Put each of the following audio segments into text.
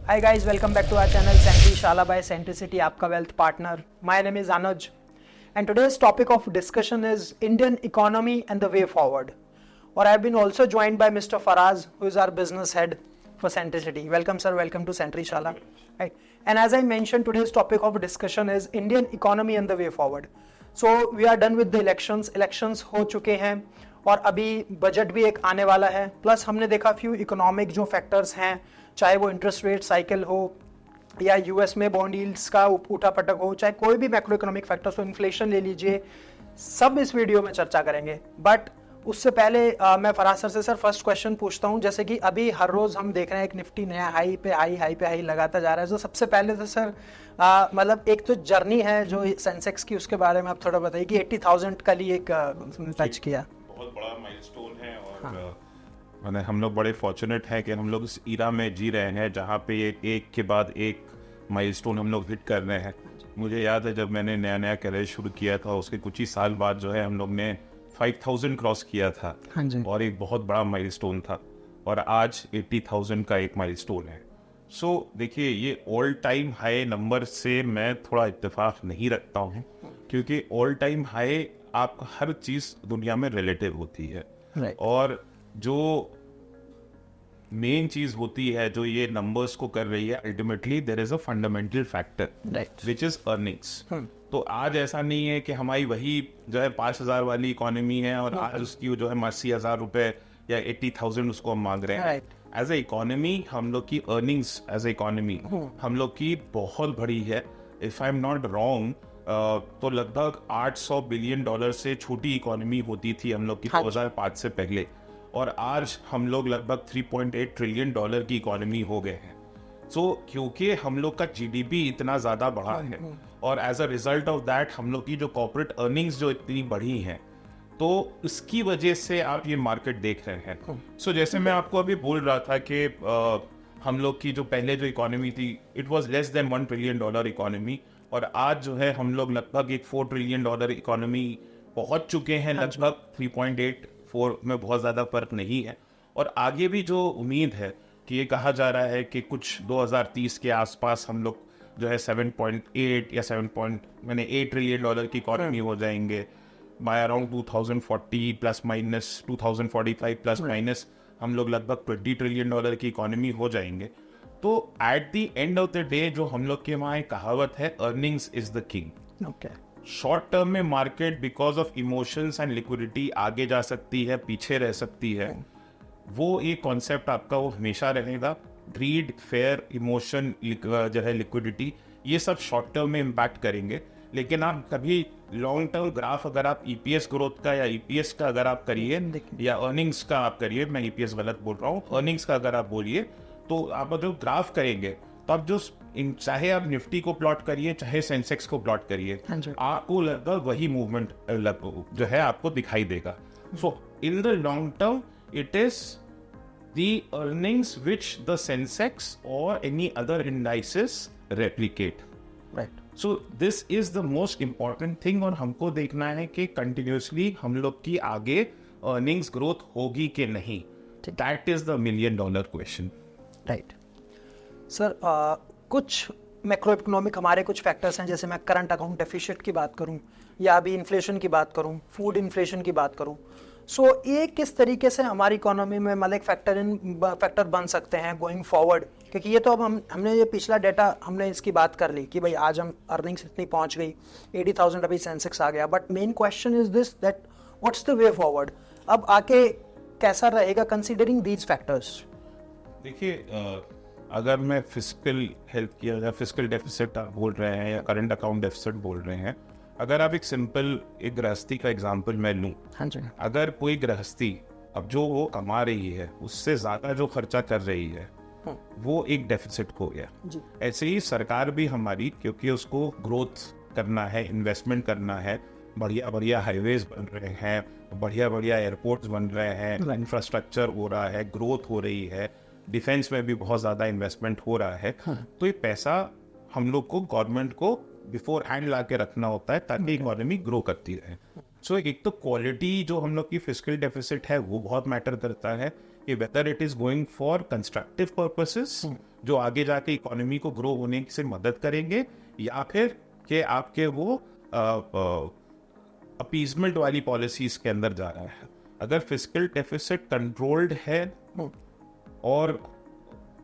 Hi guys, welcome back to our channel Century Shala by Centricity, आपका wealth partner. My name is Anuj, and today's topic of discussion is Indian economy and the way forward. Or I've been also joined by Mr. Faraz, who is our business head for Centricity. Welcome, sir. Welcome to Century Shala. Right. And as I mentioned, today's topic of discussion is Indian economy and the way forward. So we are done with the elections. Elections हो चुके हैं और अभी budget भी एक आने वाला है. प्लस हमने देखा फ्यू इकोनॉमिक जो फैक्टर्स हैं, चाहे वो इंटरेस्ट रेट साइकिल हो या यूएस में बॉन्ड यील्ड्स का उठा पटक हो, चाहे कोई भी मैक्रो इकोनॉमिक फैक्टर्स हो, इन्फ्लेशन ले लीजिए, सब इस वीडियो में चर्चा करेंगे. बट उससे पहले मैं फराज सर से सर फर्स्ट क्वेश्चन पूछता हूं. जैसे कि अभी हर रोज हम देख रहे हैं एक निफ्टी नया हाई पे हाई लगाता जा रहा है. तो सबसे पहले तो सर मतलब एक तो जर्नी है जो सेंसेक्स की, उसके बारे में आप थोड़ा बताइए कि 80,000 कल ही एक टच किया. बहुत बड़ा माइलस्टोन है और मैंने हम लोग बड़े फॉर्चुनेट हैं कि हम लोग इस ईरा में जी रहे हैं जहाँ पे एक के बाद एक माइलस्टोन हम लोग हिट कर रहे हैं. मुझे याद है जब मैंने नया करियर शुरू किया था, उसके कुछ ही साल बाद जो है हम लोग ने 5,000 क्रॉस किया था. हाँ जी. और एक बहुत बड़ा माइलस्टोन था और आज 80,000 का एक माइलस्टोन है. सो देखिए, ये ऑल टाइम हाई नंबर से मैं थोड़ा इत्तेफाक नहीं रखता हूँ, क्योंकि ऑल टाइम हाई आप हर चीज़ दुनिया में रिलेटिव होती है. Right. और जो मेन चीज होती है जो ये नंबर्स को कर रही है, ultimately there is a fundamental factor which is earnings. तो आज ऐसा नहीं है कि हमारी वही जो है 5,000 वाली इकोनॉमी है और आज उसकी जो है 80,000 रुपए या 80,000 उसको हम मांग रहे हैं. एज ए इकोनॉमी हम लोग की अर्निंग्स एज ए इकोनॉमी हम लोग की बहुत बड़ी है. If I am not wrong तो लगभग $800 बिलियन से छोटी इकोनॉमी होती थी हम लोग की 2005 से पहले, और आज हम लोग लगभग $3.8 ट्रिलियन की इकोनॉमी हो गए हैं. सो क्योंकि हम लोग का जीडीपी इतना ज़्यादा बढ़ा है और as a result of that हम लोग की जो कॉर्पोरेट अर्निंग्स जो इतनी बढ़ी हैं, तो इसकी वजह से आप ये मार्केट देख रहे हैं. सो जैसे मैं आपको अभी बोल रहा था कि हम लोग की जो पहले जो इकोनॉमी थी, it was less than $1 trillion economy, और आज जो है हम लोग लगभग एक $4 ट्रिलियन इकोनॉमी पहुंच चुके हैं. लगभग 3.84 में बहुत ज़्यादा फर्क नहीं है. और आगे भी जो उम्मीद है कि ये कहा जा रहा है कि कुछ 2030 के आसपास हम लोग जो है 7.8 या 7.8 ट्रिलियन की इकोनॉमी हो जाएंगे. By around 2040 plus minus 2045 plus minus हम लोग लगभग $20 ट्रिलियन की इकोनॉमी हो जाएंगे. तो at the end of the day जो हम लोग के वहाँ एक कहावत है, earnings is the king. Short term में market because of emotions and liquidity आगे जा सकती है, पीछे रह सकती है. वो एक कॉन्सेप्ट आपका वो हमेशा रहेगा. ग्रीड, फेयर, इमोशन जो है, लिक्विडिटी, ये सब शॉर्ट टर्म में इम्पैक्ट करेंगे. लेकिन आप कभी लॉन्ग टर्म ग्राफ अगर आप ईपीएस ग्रोथ का या ईपीएस का अगर आप करिए या अर्निंग्स का आप करिए, मैं ईपीएस गलत बोल रहा हूँ, अर्निंग्स का अगर आप बोलिए, तो आप जो ग्राफ करेंगे तो आप जो चाहे आप निफ्टी को प्लॉट करिए चाहे सेंसेक्स को प्लॉट करिए, आपको लगभग वही मूवमेंट जो है आपको दिखाई देगा. So in the long term it is the earnings which the Sensex और any other indices replicate. So this is the most important thing, और हमको देखना है कि कंटिन्यूसली हम लोग की आगे अर्निंग्स ग्रोथ होगी कि नहीं. That is the $1 million question. Right sir. कुछ मैक्रो इकोनॉमिक हमारे कुछ फैक्टर्स हैं, जैसे मैं करंट अकाउंट डेफिसिट की बात करूं या अभी इन्फ्लेशन की बात करूं, फूड इन्फ्लेशन की बात करूं. सो ये किस तरीके से हमारी इकोनॉमी में मतलब फैक्टर बन सकते हैं गोइंग फॉरवर्ड, क्योंकि ये तो अब हमने ये पिछला डेटा हमने इसकी बात कर ली कि भाई आज हम अर्निंग्स इतनी पहुंच गई, 80,000 अभी सेंसेक्स आ गया. But main question is this, that what's the way forward. अब आके कैसा रहेगा कंसिडरिंग दीज फैक्टर्स. देखिए, अगर मैं फिस्कल हेल्थ की या फिस्कल डेफिसिट बोल रहे हैं या करंट अकाउंट डेफिसिट बोल रहे हैं, अगर आप एक गृहस्थी का एग्जांपल मैं लूँ. हाँ जी. अगर कोई गृहस्थी अब जो वो कमा रही है उससे ज़्यादा जो खर्चा कर रही है, वो एक डेफिसिट हो गया. ऐसे ही सरकार भी हमारी, क्योंकि उसको ग्रोथ करना है, इन्वेस्टमेंट करना है, बढ़िया बढ़िया हाईवेज बन रहे हैं, बढ़िया बढ़िया एयरपोर्ट्स बन रहे हैं, इंफ्रास्ट्रक्चर हो रहा है, ग्रोथ हो रही है, डिफेंस में भी बहुत ज़्यादा इन्वेस्टमेंट हो रहा है. तो ये पैसा हम लोग को गवर्नमेंट को बिफोर हैंड ला के रखना होता है ताकि इकोनॉमी ग्रो करती रहे. सो एक तो क्वालिटी जो हम लोग की फिस्कल डेफिसिट है वो बहुत मैटर करता है. कि whether it is going for constructive purposes जो आगे जाके इकोनॉमी को ग्रो होने से मदद करेंगे, या फिर कि आपके वो अपीजमेंट वाली पॉलिसीज के अंदर जा रहा है। अगर फिस्कल डेफिसिट कंट्रोल्ड है और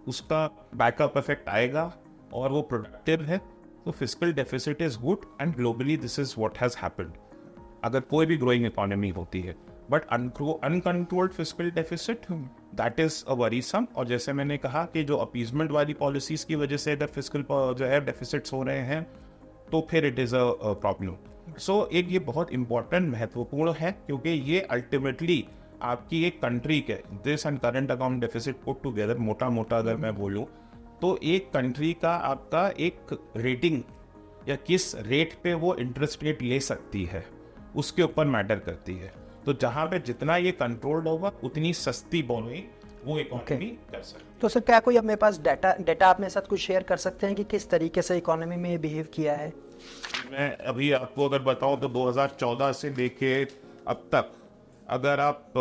उसका बैकअप इफेक्ट आएगा और वो प्रोडक्टिव है, तो fiscal deficit is good and globally this is what has happened अगर कोई भी ग्रोइंग इकोनॉमी होती है। But uncontrolled fiscal deficit that is a worrisome. और जैसे मैंने कहा कि जो अपीजमेंट वाली पॉलिसीज की वजह से अगर फिस्कल जो है डेफिसिट्स हो रहे हैं तो फिर इट इज अ प्रॉब्लम। सो एक ये बहुत इंपॉर्टेंट महत्वपूर्ण है, क्योंकि ये अल्टीमेटली आपकी एक कंट्री के this and current account deficit put together, मोटा मोटा अगर मैं बोलूँ तो एक कंट्री का आपका एक रेटिंग या किस रेट पे वो इंटरेस्ट रेट ले सकती है उसके ऊपर मैटर करती है। तो जहाँ पे जितना ये कंट्रोल्ड होगा उतनी सस्ती बोरोइंग वो इकोनॉमी कर सकती है। तो सर क्या कोई अपने पास डेटा आप मेरे साथ कुछ शेयर कर सकते हैं कि किस तरीके से इकोनॉमी में बिहेव किया है? मैं अभी आपको अगर बताऊं तो 2014 से लेके अब तक अगर आप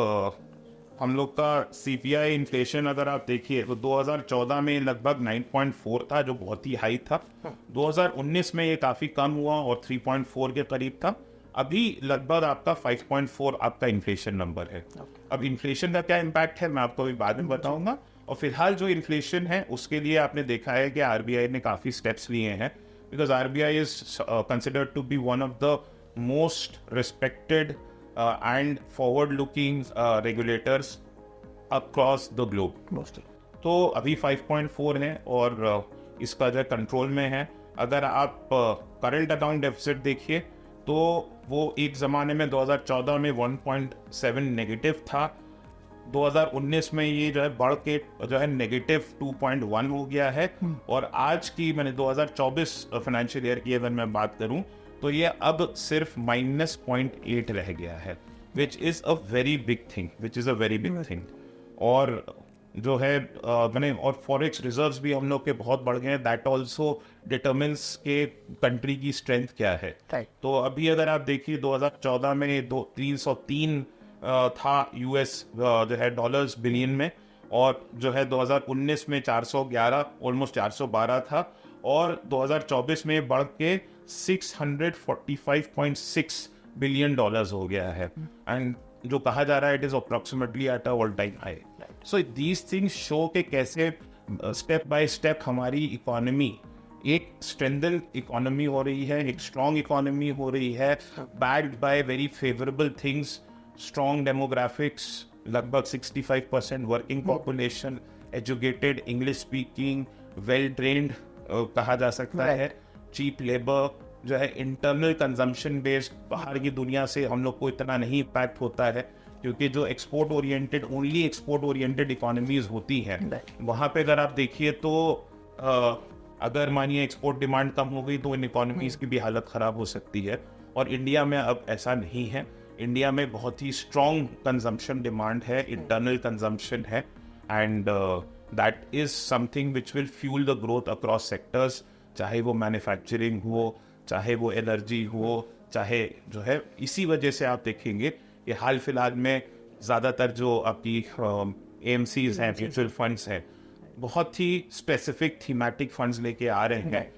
हम लोग का सीपीआई इन्फ्लेशन अगर आप देखिए तो 2014 में लगभग 9.4 था, जो बहुत ही हाई था। 2019 में ये काफी कम हुआ और 3.4 के करीब था। अभी लगभग आपका 5.4 आपका इन्फ्लेशन नंबर है। अब इन्फ्लेशन का क्या इम्पैक्ट है मैं आपको अभी बाद में बताऊंगा। और फिलहाल जो इन्फ्लेशन है उसके लिए आपने देखा है कि आरबीआई ने काफी स्टेप्स लिए हैं, because RBI is considered to be one of the most respected and forward-looking regulators across the globe. तो अभी 5.4 है और इसका जो कंट्रोल में है। अगर आप करंट अकाउंट डेफिसिट देखिए तो वो एक ज़माने में 2014 में 1.7 नेगेटिव था। 2019 में ये जो है बढ़ के जो है नेगेटिव 2.1 हो गया है। और आज की मैंने 2024 फाइनेंशियल ईयर की अगर मैं बात करूं तो ये अब सिर्फ -0.8 रह गया है, which is a very big thing. और जो है मैंने और फॉरेक्स रिजर्व्स भी हम लोग के बहुत बढ़ गए हैं। दैट ऑल्सो डिटर्मिन्स के कंट्री की स्ट्रेंथ क्या है। तो अभी अगर आप देखिए 2014 में 303 था यूएस जो है डॉलर्स बिलियन में, और जो है 2019 में 411 ऑलमोस्ट 412 था, और 2024 में बढ़ के 645.6 बिलियन डॉलर्स हो गया है। एंड जो कहा जा रहा है it is approximately at a all time high. So these things show के कैसे स्टेप बाय स्टेप हमारी इकोनॉमी एक स्ट्रेंथन इकोनॉमी हो रही है, एक स्ट्रॉन्ग इकोनॉमी हो रही है, backed by very favourable things, strong demographics, लगभग 65% working population, educated, English speaking, well trained कहा जा सकता है, चीप लेबर, जो है इंटरनल कंजम्पशन बेस्ड, बाहर की दुनिया से हम लोग को इतना नहीं इम्पैक्ट होता है, क्योंकि जो एक्सपोर्ट ओरिएंटेड इकोनॉमीज होती हैं वहाँ पे अगर आप देखिए तो अगर मानिए एक्सपोर्ट डिमांड कम हो गई तो इन इकोनॉमीज की भी हालत खराब हो सकती है। और इंडिया में अब ऐसा नहीं है। इंडिया में बहुत ही स्ट्रॉन्ग कंजम्पशन डिमांड है, इंटरनल कंजम्पशन है, and that is something which will fuel the growth across sectors, चाहे वो मैन्युफैक्चरिंग हो, चाहे वो एनर्जी हो, चाहे जो है इसी वजह से आप देखेंगे कि हाल फिलहाल में ज़्यादातर जो आपकी एएमसीज हैं, म्यूचुअल फंड्स हैं, बहुत ही स्पेसिफिक थीमेटिक फंड्स लेके आ रहे हैं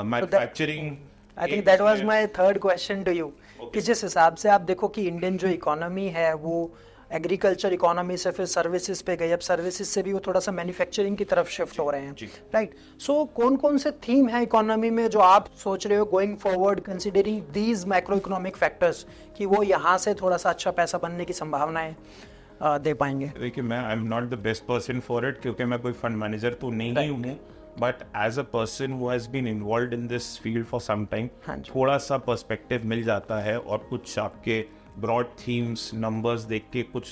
manufacturing. I think that was my third question to you, कि जिस हिसाब से आप देखो कि इंडियन जो इकोनॉमी है वो एग्रीकल्चर इकोनॉमी से फिर सर्विसेज पे गई, अब सर्विसेज से भी वो थोड़ा सा मैन्युफैक्चरिंग की तरफ शिफ्ट हो रहे हैं, राइट? सो कौन कौन से थीम है इकोनॉमी में जो आप सोच रहे हो going forward considering these macro economic factors कि वो यहाँ से थोड़ा सा अच्छा पैसा बनने की संभावनाएं दे पाएंगे? देखिए मैं I am not the best person for it, क्योंकि मैं कोई फंड मैनेजर तो नहीं हूँ, but as a person who has been involved in this field for some time थोड़ा सा पर्सपेक्टिव मिल जाता है और कुछ आपके ब्रॉड थीम्स नंबर्स देख के कुछ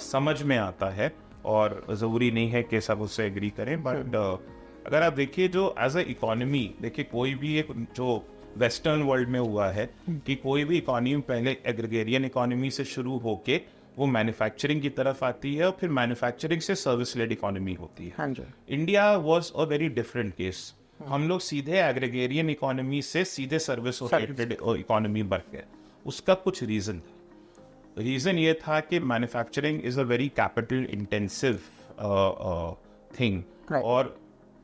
समझ में आता है। और ज़रूरी नहीं है कि सब उससे एग्री करें, बट अगर आप देखिए जो एज अ इकोनॉमी, देखिए कोई भी एक जो वेस्टर्न वर्ल्ड में हुआ है कि कोई भी इकोनॉमी पहले एग्रीगेरियन इकोनॉमी से शुरू होके वो मैन्युफैक्चरिंग की तरफ आती है और फिर मैन्युफैक्चरिंग से सर्विस लेड इकोनॉमी होती है। India was a very different case. हम लोग सीधे एग्रीगेरियन इकोनॉमी से सीधे सर्विस ओरिएंटेड इकोनॉमी बढ़ गए। उसका कुछ रीजन था। रीज़न ये था कि manufacturing is a very capital intensive thing, और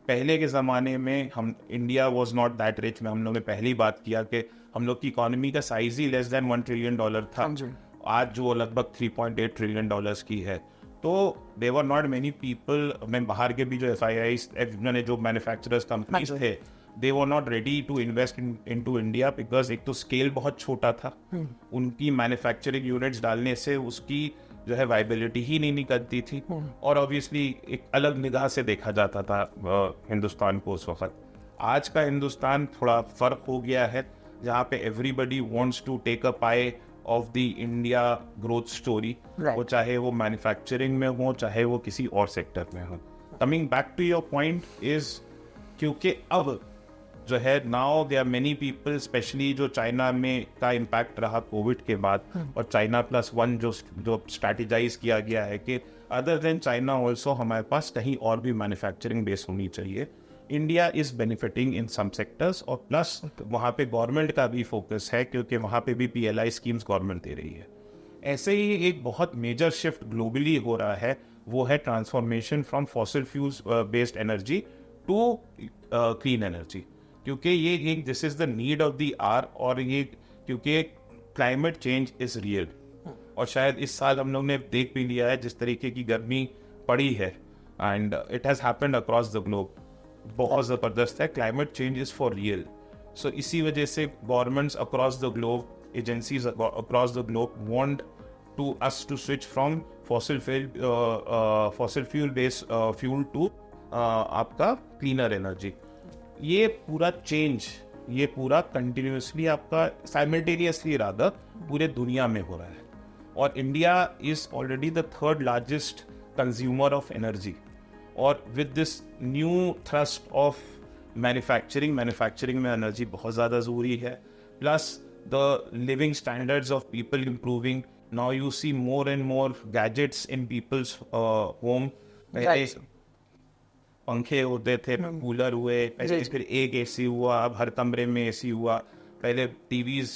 पहले के ज़माने में हम India was not that rich में हम लोग ने पहली बात किया कि हम लोग की इकोनॉमी का साइज ही लेस देन $1 ट्रिलियन था, आज जो लगभग $3.8 ट्रिलियन की है। तो there were not many people, मैं बाहर के भी जो FIIs ने जो मैन्युफैक्चरर्स कंपनीज थे, they were not ready to invest into India because एक तो स्केल बहुत छोटा था, उनकी मैन्युफैक्चरिंग यूनिट्स डालने से उसकी जो है वाइबिलिटी ही नहीं निकलती थी, और ऑब्वियसली एक अलग निगाह से देखा जाता था हिंदुस्तान को उस वक्त। आज का हिंदुस्तान थोड़ा फर्क हो गया है, जहाँ पे everybody wants to take a pie of the India growth story, वो चाहे वो मैन्युफैक्चरिंग में हो चाहे वो किसी और सेक्टर में हो। Coming back to your point is, क्योंकि अब जो है now there are many people, specially जो चाइना में का इम्पैक्ट रहा कोविड के बाद, और चाइना +1 जो स्ट्रैटेजाइज किया गया है कि अदर देन चाइना ऑल्सो हमारे पास कहीं और भी मैन्युफैक्चरिंग बेस होनी चाहिए। India is benefiting in some sectors, और प्लस वहाँ पे गवर्नमेंट का भी फोकस है क्योंकि वहाँ पे भी PLI स्कीम्स गवर्नमेंट दे रही है। ऐसे ही एक बहुत मेजर शिफ्ट ग्लोबली हो रहा है, वो है transformation from fossil fuels based energy to clean energy, क्योंकि ये एक this is the need of the hour, और ये क्योंकि क्लाइमेट चेंज इज रियल, और शायद इस साल हम लोग ने देख भी लिया है जिस तरीके की गर्मी पड़ी है, and it has happened across the globe, बहुत ज़बरदस्त है। Climate change is for real, so इसी वजह से governments across the globe, agencies across the globe want to us to switch from fossil fuel based fuel to आपका cleaner energy. ये पूरा change, ये पूरा कंटिन्यूसली आपका साइमल्टेनियसली रादर पूरे दुनिया में हो रहा है, और India is already the 3rd largest consumer of energy, और with this new thrust of manufacturing में एनर्जी बहुत ज़्यादा ज़रूरी है, plus the living standards of people improving. Now you see more and more gadgets in people's home, पंखे होते थे, cooler हुए, फिर एक AC हुआ, अब हर कमरे में AC हुआ, पहले टीवीज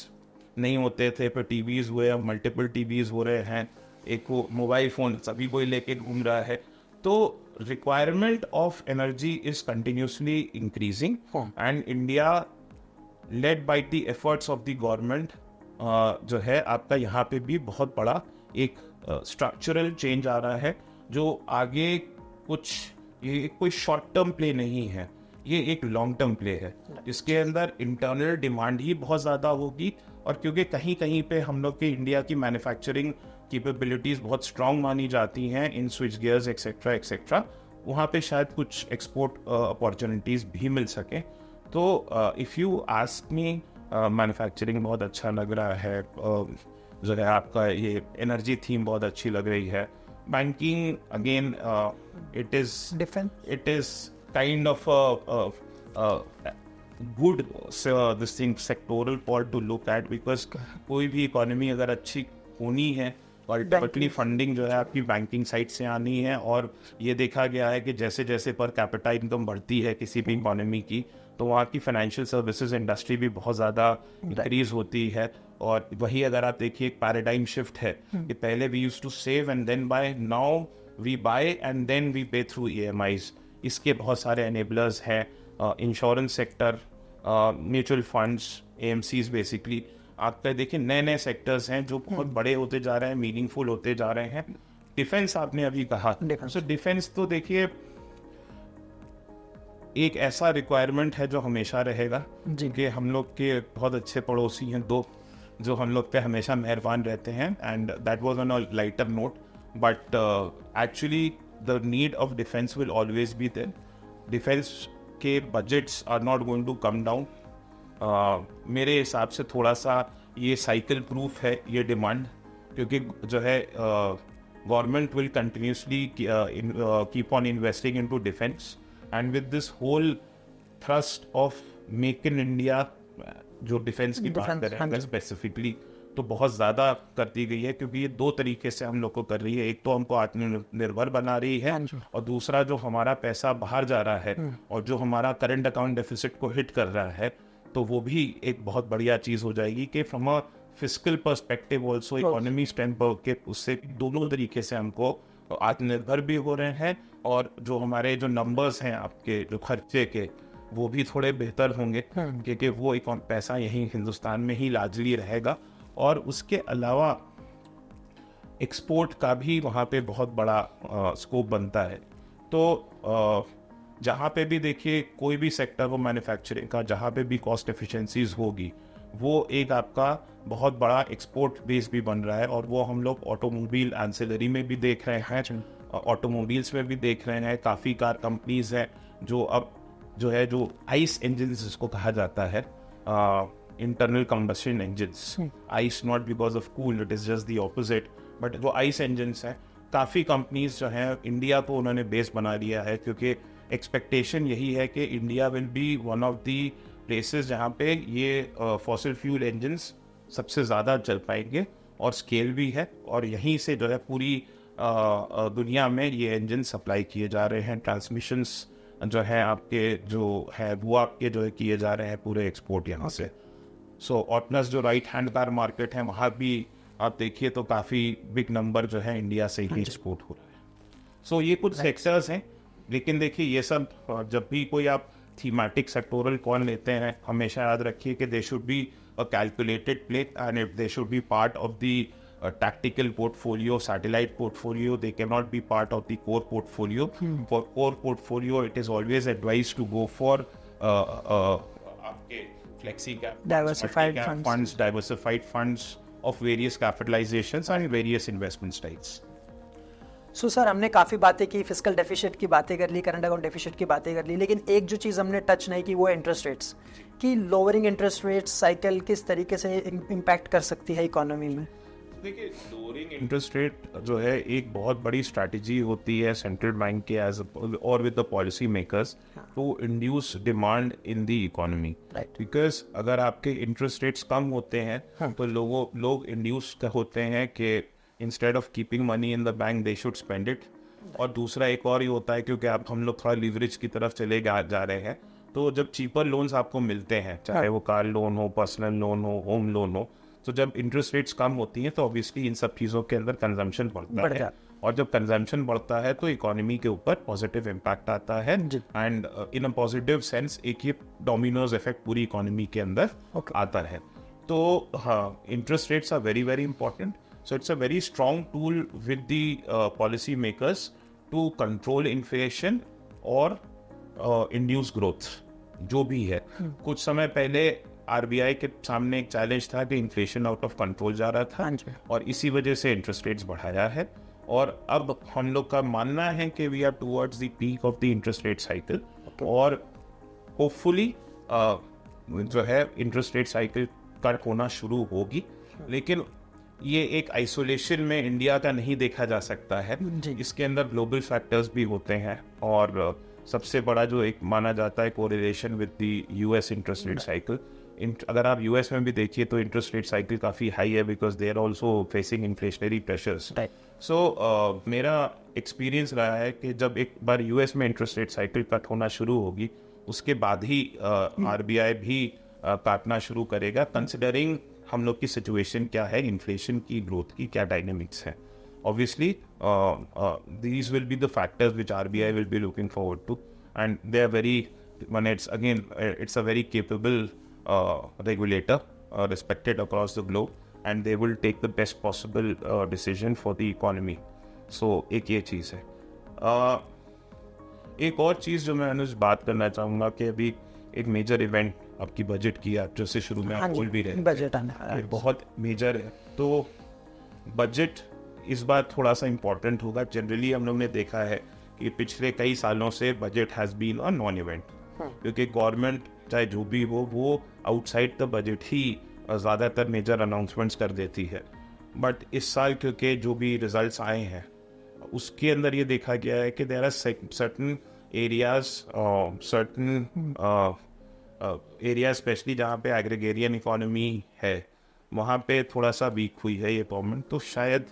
नहीं होते थे, फिर टीवीज हुए, अब मल्टीपल टीवीज हो रहे हैं, एक वो मोबाइल फोन सभी कोई लेके घूम रहा है। तो requirement of energy is continuously increasing, and India led by the efforts of the government जो है आपका यहाँ पे भी बहुत बड़ा एक स्ट्रक्चरल चेंज आ रहा है, जो आगे कुछ, ये कोई शॉर्ट टर्म प्ले नहीं है, ये एक लॉन्ग टर्म प्ले है, जिसके अंदर इंटरनल डिमांड ही बहुत ज़्यादा होगी, और क्योंकि कहीं कहीं पे हम लोग के इंडिया की मैन्युफैक्चरिंग कैपेबिलिटीज़ बहुत स्ट्रांग मानी जाती हैं इन स्विच गियर्स एक्सेट्रा एक्सेट्रा, वहाँ पे शायद कुछ एक्सपोर्ट अपॉर्चुनिटीज़ भी मिल सके। तो if you ask me, manufacturing बहुत अच्छा लग रहा है, जो है आपका ये एनर्जी थीम बहुत अच्छी लग रही है। Banking again, it is different. It is kind of a good this thing sectoral part to look at, because कोई भी इकोनॉमी अगर अच्छी होनी है, अल्टीमेटली फंडिंग जो है आपकी बैंकिंग साइड से आनी है, और ये देखा गया है कि जैसे जैसे पर कैपिटा इनकम बढ़ती है किसी भी इकोनॉमी की, तो वहाँ की फाइनेंशियल सर्विसेज इंडस्ट्री भी बहुत ज़्यादा इंक्रीज होती है। और वही अगर आप देखिए एक पैराडाइम शिफ्ट है कि पहले we used to save and then buy, now we buy and then we pay through EMIs। इसके बहुत सारे एनेबलर्स हैं, insurance sector, mutual funds, AMCs, basically आपका देखिए नए नए सेक्टर्स हैं जो बहुत बड़े होते जा रहे हैं, मीनिंगफुल होते जा रहे हैं। डिफेंस आपने अभी कहा, सो डिफेंस तो देखिए एक ऐसा रिक्वायरमेंट है जो हमेशा रहेगा, कि हम लोग के बहुत अच्छे पड़ोसी हैं दो, जो हम लोग पे हमेशा मेहरबान रहते हैं, and that was on a lighter note, but actually the need of defence will always be there. Defence के budgets are not going to come down. मेरे हिसाब से थोड़ा सा ये साइकिल प्रूफ है ये डिमांड, क्योंकि जो है government will continuously keep on investing into defence, and with this whole thrust of make in India, जो डिफेंस की बात कर रहे हैं स्पेसिफिकली, तो बहुत ज़्यादा कर दी गई है, क्योंकि ये दो तरीके से हम लोग को कर रही है। एक तो हमको आत्मनिर्भर बना रही है, और दूसरा जो हमारा पैसा बाहर जा रहा है और जो हमारा करंट अकाउंट डेफिसिट को हिट कर रहा है, तो वो भी एक बहुत बढ़िया चीज़ हो जाएगी कि from a physical perspective also economy strength के उससे दोनों तरीके से हमको आत्मनिर्भर भी हो रहे हैं, और जो हमारे जो नंबर्स हैं आपके जो खर्चे के वो भी थोड़े बेहतर होंगे, क्योंकि वो पैसा यहीं हिंदुस्तान में ही लार्जली रहेगा। और उसके अलावा एक्सपोर्ट का भी वहाँ पे बहुत बड़ा स्कोप बनता है। तो जहाँ पे भी देखिए कोई भी सेक्टर हो मैन्युफैक्चरिंग का, जहाँ पे भी कॉस्ट एफिशिएंसीज होगी, वो एक आपका बहुत बड़ा एक्सपोर्ट बेस भी बन रहा है। और वो हम लोग ऑटोमोबाइल एंसिलरी में भी देख रहे हैं, ऑटोमोबाइल्स में भी देख रहे हैं। काफ़ी कार कंपनीज हैं जो अब जो है जो आइस इंजन जिसको कहा जाता है, internal combustion engines, ice not because of cool, it is just the opposite, but वो आइस इंजन्स हैं। काफ़ी कंपनीज जो हैं इंडिया को उन्होंने बेस बना लिया है, क्योंकि एक्सपेक्टेशन यही है कि India will be one of the places जहाँ पे ये फॉसिल फ्यूल इंजन्स सबसे ज़्यादा चल पाएंगे, और स्केल भी है। और यहीं से जो है पूरी दुनिया में ये इंजन सप्लाई किए जा रहे हैं। ट्रांसमिशंस जो है आपके जो है वो आपके जो है किए जा रहे हैं पूरे एक्सपोर्ट यहाँ से। सो और प्लस जो राइट हैंड कार मार्केट है वहाँ भी आप देखिए तो काफ़ी बिग नंबर जो है इंडिया से ही एक्सपोर्ट हो रहा है। सो ये कुछ सेक्टर्स हैं, लेकिन देखिए ये सब जब भी कोई आप थीमेटिक सेक्टोरल कॉल लेते हैं, हमेशा याद रखिए कि they should be a calculated play, and if they should be part of the tactical portfolio, satellite portfolio, they cannot be part of the core portfolio. For core portfolio, it is always advised to go for flexi cap, Diversified funds, diversified funds of various capitalizations and various investment styles. So sir हमने काफ़ी बातें की, physical deficit की बातें कर ली, current account deficit की बातें कर ली, लेकिन एक जो चीज़ हमने टच नहीं की वो है इंटरेस्ट रेट्स कि लोअरिंग इंटरेस्ट रेट्स साइकिल किस तरीके से इम्पैक्ट कर सकती है इकोनॉमी में। देखिए लोअरिंग इंटरेस्ट रेट जो है एक बहुत बड़ी स्ट्रैटेजी होती है सेंट्रल बैंक के एज और with the policy makers to induce demand in the economy, because अगर आपके इंटरेस्ट रेट्स कम होते हैं तो लोग इंड्यूस होते हैं कि instead of keeping money in the bank they should spend it. और दूसरा एक और ही होता है, क्योंकि आप हम लोग थोड़ा लीवरेज की तरफ चले जा रहे हैं, तो जब चीपर लोन्स आपको मिलते हैं, चाहे वो कार लोन हो, पर्सनल लोन हो, होम लोन हो, तो जब इंटरेस्ट रेट्स कम होती हैं तो ऑब्वियसली इन सब चीज़ों के अंदर कंजम्पशन बढ़ता है, और जब कंजम्पशन बढ़ता है तो इकोनॉमी के ऊपर पॉजिटिव इम्पैक्ट आता है, and in a positive sense एक ये डोमिनोज इफेक्ट पूरी इकोनॉमी के अंदर आता है। तो हाँ, interest rates are very very important. So it's a very strong tool with the policy makers to control inflation और इंड्यूस ग्रोथ जो भी है। कुछ समय पहले आरबीआई के सामने एक चैलेंज था कि इन्फ्लेशन आउट ऑफ कंट्रोल जा रहा था, और इसी वजह से इंटरेस्ट रेट्स बढ़ाया है। और अब हम लोग का मानना है कि we are towards the peak of the interest rate cycle, और होपफुली जो है इंटरेस्ट रेट साइकिल कट होना शुरू होगी। लेकिन ये एक आइसोलेशन में इंडिया का नहीं देखा जा सकता है, इसके अंदर ग्लोबल फैक्टर्स भी होते हैं, और सबसे बड़ा जो एक माना जाता है correlation with the US interest rate cycle. अगर आप यूएस में भी देखिए तो इंटरेस्ट रेट साइकिल काफ़ी हाई है, because they are also facing inflationary pressures. So मेरा एक्सपीरियंस रहा है कि जब एक बार यूएस में इंटरेस्ट रेट साइकिल कट होना शुरू होगी, उसके बाद ही आरबीआई भी काटना शुरू करेगा, कंसिडरिंग हम लोग की सिचुएशन क्या है, इन्फ्लेशन की, ग्रोथ की क्या डायनेमिक्स है। Obviously these will be the factors which RBI will be looking forward to, and they are very, it's a very capable regulator, respected across the globe, and they will take the best possible decision for the economy. So एक ये चीज़ है। एक और चीज़ जो मैं अनुज बात करना चाहूँगा कि अभी एक मेजर इवेंट आपकी बजट की, आप जैसे शुरू में आप बोल भी रहे, बजट आना बहुत मेजर है, तो बजट इस बार थोड़ा सा इम्पोर्टेंट होगा। जनरली हम लोग ने देखा है कि पिछले कई सालों से budget has been a non event, क्योंकि गवर्नमेंट चाहे जो भी हो वो आउटसाइड द बजट ही ज़्यादातर मेजर अनाउंसमेंट्स कर देती है। बट इस साल क्योंकि जो भी रिजल्ट्स आए हैं उसके अंदर ये देखा गया है कि there are certain areas, area specially जहाँ पे एग्रीगेरियन इकोनॉमी है, वहाँ पे थोड़ा सा वीक हुई है ये गवर्नमेंट। तो शायद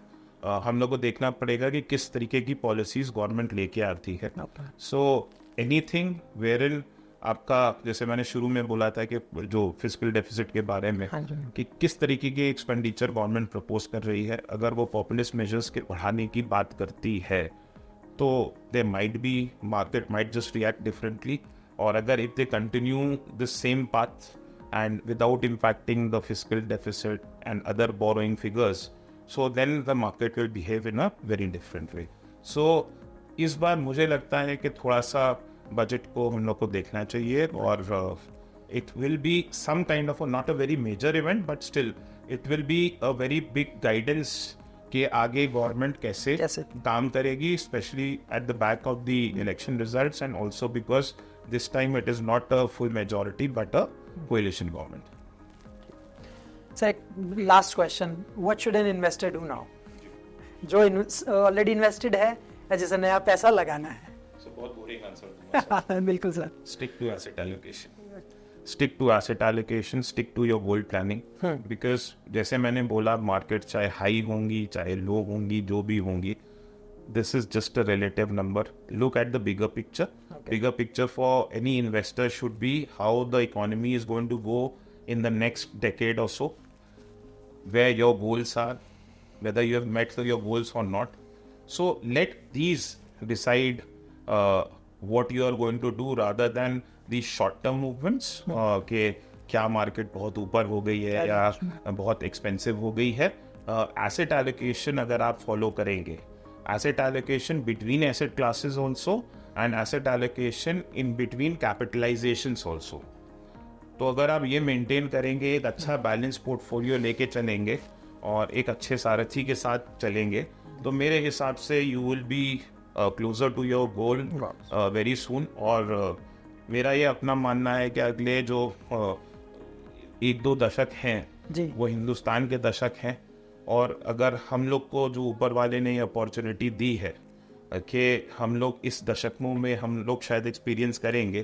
हम लोग को देखना पड़ेगा कि किस तरीके की पॉलिसीज गवर्नमेंट लेके आती है। सो एनीथिंग वेयर इन आपका जैसे मैंने शुरू में बोला था कि जो फिस्कल डेफिसिट के बारे में हाँ जी। कि किस तरीके की एक्सपेंडिचर गवर्नमेंट प्रपोज कर रही है, अगर वो पॉपुलिस्ट मेजर्स के बढ़ाने की बात करती है तो they might be market might just react differently, और अगर if they continue the same path and without impacting the fiscal deficit and other borrowing figures, so then the market will behave in a very different way. So इस बार मुझे लगता है कि थोड़ा सा budget को हम लोग को देखना चाहिए, और it will be some kind of a not a very major event but still it will be a very big guidance कि आगे गवर्नमेंट कैसे काम करेगी, specially at the back of the election results, and also because this time it is not a full majority but a coalition government. So, last question, what should an investor do now? जो already invested है या जिसे नया पैसा लगाना है? So, बहुत boring answer बिल्कुल sir. Stick to asset allocation. Stick to asset allocation, stick to your goal planning. Because जैसे मैंने बोला, मार्केट चाहे हाई होंगी चाहे लो होंगी, जो भी होंगी, this is just a relative number. Look at the bigger picture. Okay. Bigger picture for any investor should be how the economy is going to go in the next decade or so, where your goals are, whether you have met your goals or not. So let these decide what you are going to do rather than these short-term movements. कि क्या market बहुत ऊपर हो गई है या बहुत expensive हो गई है. Asset allocation अगर आप फॉलो करेंगे, asset allocation between asset classes also and asset allocation in between capitalizations also. तो अगर आप ये मेंटेन करेंगे, एक अच्छा बैलेंस पोर्टफोलियो लेके चलेंगे और एक अच्छे सारथी के साथ चलेंगे, तो मेरे हिसाब से you will be closer to your goal very soon. और मेरा ये अपना मानना है कि अगले जो 1-2 दशक हैं वो हिंदुस्तान के दशक हैं, और अगर हम लोग को जो ऊपर वाले ने ये अपॉर्चुनिटी दी है कि हम लोग इस दशकों में हम लोग शायद एक्सपीरियंस करेंगे,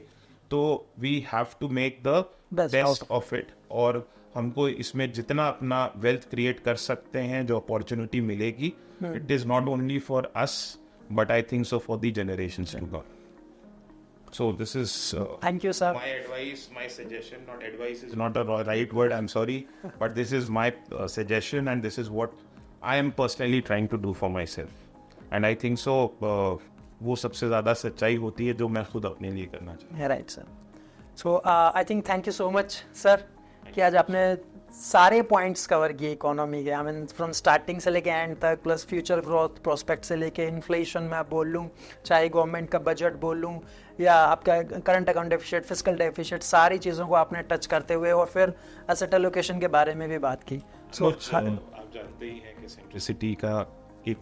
तो we have to make the best of it. और हमको इसमें जितना अपना वेल्थ क्रिएट कर सकते हैं, जो अपॉर्चुनिटी मिलेगी, it is not only for us but I think so for the generations to come. So this is thank you sir. My advice, my suggestion, not advice is not a right word, I'm sorry, but this is my suggestion and this is what I am personally trying to do for myself, and I think so वो सबसे ज़्यादा सच्चाई होती है जो मैं खुद अपने लिए करना चाहता हूँ. Right sir. So I think thank you so much sir कि आज आपने सारे पॉइंट्स कवर किए इकोनॉमी के. आई मीन फ्रॉम स्टार्टिंग से लेके एंड तक, प्लस फ्यूचर ग्रोथ प्रोस्पेक्ट से लेके इन्फ्लेशन में बोल लूँ, चाहे गवर्नमेंट का बजट बोल लूँ या आपका current account deficit, fiscal deficit, सारी चीज़ों को आपने टच करते हुए और फिर एसेट एलोकेशन के बारे में भी बात की. सो आप जानते ही हैं कि सेंट्रिसिटी का एक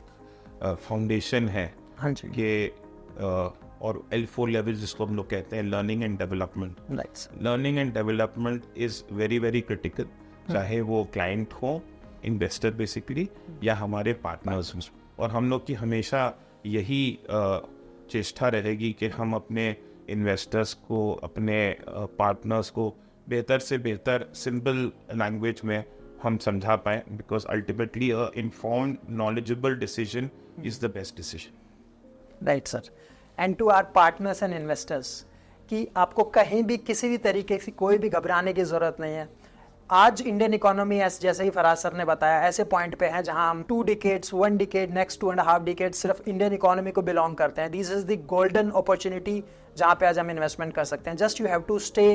फाउंडेशन है. हाँ जी. कि और L4 लेवल जिसको हम लोग कहते हैं, learning and development. Learning and development is very very critical, चाहे वो क्लाइंट हो, इन्वेस्टर बेसिकली, या हमारे पार्टनर्स हों. और हम लोग की हमेशा यही चेष्टा रहेगी कि हम अपने इन्वेस्टर्स को, अपने पार्टनर्स को बेहतर से बेहतर सिंपल लैंग्वेज में हम समझा पाएँ, because ultimately a informed knowledgeable decision is the best decision. Right sir. And to our partners and investors, कि आपको कहीं भी किसी भी तरीके से कोई भी घबराने की ज़रूरत नहीं है. आज इंडियन इकोनॉमी जैसे ही फराज सर ने बताया, ऐसे पॉइंट पे है जहां हम 2 डिकेड्स, 1 डिकेड, नेक्स्ट 2.5 डिकेड सिर्फ इंडियन इकोनॉमी को बिलोंग करते हैं. This is the golden opportunity जहां पे आज हम इन्वेस्टमेंट कर सकते हैं. Just you have to stay.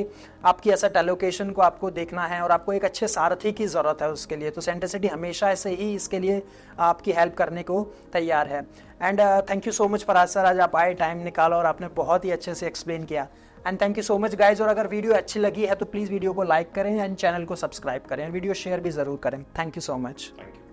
आपकी एसेट एलोकेशन को आपको देखना है और आपको एक अच्छे सारथी की ज़रूरत है उसके लिए. तो सेंट्रिसिटी हमेशा ऐसे ही इसके लिए आपकी हेल्प करने को तैयार है. And thank you so much Faraz sir, आज आप आए, टाइम निकाला और आपने बहुत ही अच्छे से एक्सप्लेन किया. And thank you so much guys. और अगर वीडियो अच्छी लगी है तो प्लीज़ वीडियो को लाइक करें एंड चैनल को सब्सक्राइब करें, वीडियो शेयर भी ज़रूर करें. Thank you so much. Thank you.